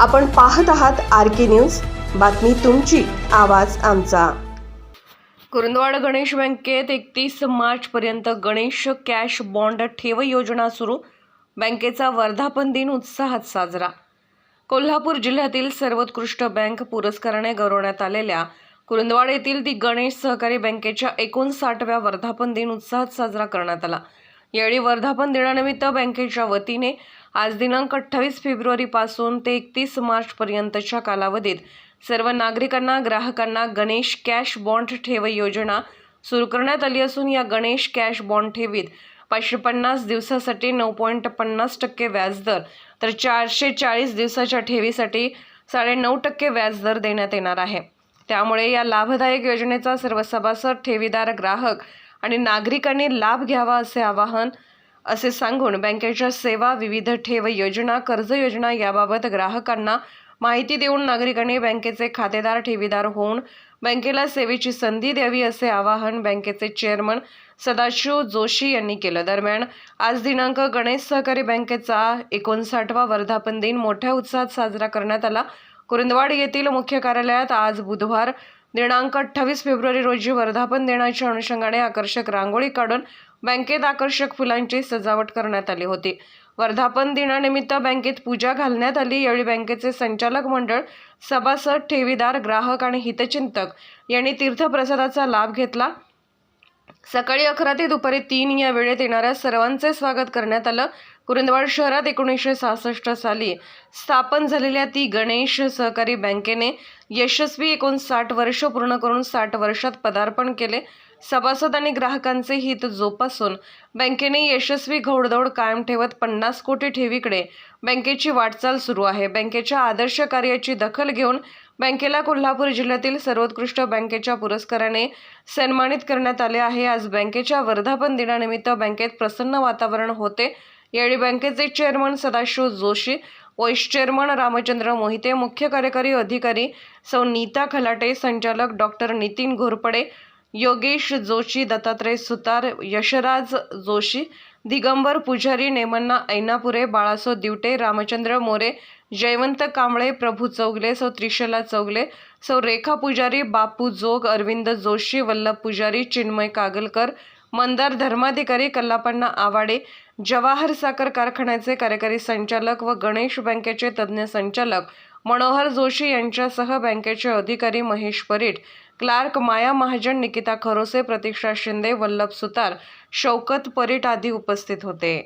आपण पाहत आहात RK न्यूज, बातमी तुमची, आवाज आमचा। कुरुंदवाड गणेश बँकेत 31 मार्चपर्यंत गणेश कॅश बॉन्ड ठेव योजना सुरू। बँकेचा वर्धापन दिन उत्साहात साजरा। कोल्हापूर जिल्ह्यातील सर्वोत्कृष्ट बँक पुरस्काराने गौरवण्यात आलेल्या कुरुंदवाड येथील दी गणेश सहकारी बँकेच्या 59व्या वर्धापन दिन उत्साहात साजरा करण्यात आला। यावेळी वर्धापन दिनानिमित्त बँकेच्या वतीने आज दिनांक 28 फेब्रुवारी पासून ते 31 मार्च पर्यंतच्या कालावधीत सर्व नागरिकांना ग्राहकांना गणेश कॅश बॉन्ड ठेव योजना सुरू करण्यात आली असून या गणेश कॅश बॉन्ड ठेवीत 550 दिवसासाठी 9.50% व्याजदर तर 440 दिवसाच्या ठेवीसाठी 9.5% व्याजदर देण्यात येणार आहे। त्यामुळे या लाभदायक योजनेचा सर्व सभासद, ठेवीदार, ग्राहक आणि नागरिकांनी लाभ घ्यावा असे आवाहन असे सांगून बँकेच्या सेवा, विविध ठेव योजना, कर्ज योजना याबाबत ग्राहकांना माहिती देऊन नागरिकांनी बँकेचे खातेदार, ठेवीदार होऊन बँकेला सेवेची संधी द्यावी असे आवाहन बँकेचे चेअरमन सदाशिव जोशी यांनी केलं। दरम्यान आज दिनांक गणेश सहकारी बँकेचा 59वा वर्धापन दिन मोठ्या उत्साहात साजरा करण्यात आला। कुरुंदवाड येथील मुख्य कार्यालयात आज बुधवार दिनांक 28 फेब्रुवारी रोजी वर्धापन दिनाच्या अनुषंगाने आकर्षक रांगोळी काढून बँकेत आकर्षक फुलांची सजावट करण्यात आली होती। वर्धापन दिनानिमित्त बँकेत पूजा घालण्यात आली। यावेळी बँकेचे संचालक मंडळ, सभासद, ठेवीदार, ग्राहक आणि हितचिंतक यांनी तीर्थप्रसादाचा लाभ घेतला। सकाळी 11 ते दुपारी 3 या वेळेत येणाऱ्या सर्वांचे स्वागत करण्यात आलं। कुरुंदवाड शहरात 1966 साली स्थापन झालेल्या ती गणेश सहकारी बँकेने यशस्वी 59 वर्ष पूर्ण करून 60 वर्षात पदार्पण केले। सभासद आणि ग्राहकांचे हित जोपासून बँकेने यशस्वी घोडदौड कायम ठेवत 50 कोटी ठेवीकडे बँकेची वाटचाल सुरू आहे। बँकेच्या आदर्श कार्याची दखल घेऊन बँकेला कोल्हापूर जिल्ह्यातील सर्वोत्कृष्ट बँकेच्या पुरस्काराने सन्मानित करण्यात आले आहे। आज बँकेच्या वर्धापन दिनानिमित्त बँकेत प्रसन्न वातावरण होते। यावेळी बँकेचे chairman Sadashiv Joshi, vice chairman Ramchandra Mohite, मुख्य कार्यकारी अधिकारी सौ नीता खलाटे, संचालक डॉक्टर नितीन घोरपडे, योगेश जोशी, दत्तात्रय सुतार, यशराज जोशी, दिगंबर पुजारी, नेमन्ना ऐनापुरे, बाळासो दिवटे, रामचंद्र मोरे, जयवंत कांबळे, प्रभू चौगले, सौ त्रिशला चौगले, सौ रेखा पुजारी, बापू जोग, अरविंद जोशी, वल्लभ पुजारी, चिन्मय कागलकर, मंदार धर्माधिकारी, कल्लापण्णा आवाडे, जवाहर साखर कारखान्याचे कार्यकारी संचालक व गणेश बँकेचे तज्ज्ञ संचालक मनोहर जोशी यांच्यासह बँकेचे अधिकारी महेश परीट, क्लार्क माया महाजन, निकिता खरोसे, प्रतीक्षा शिंदे, वल्लभ सुतार, शौकत परीट आदी उपस्थित होते।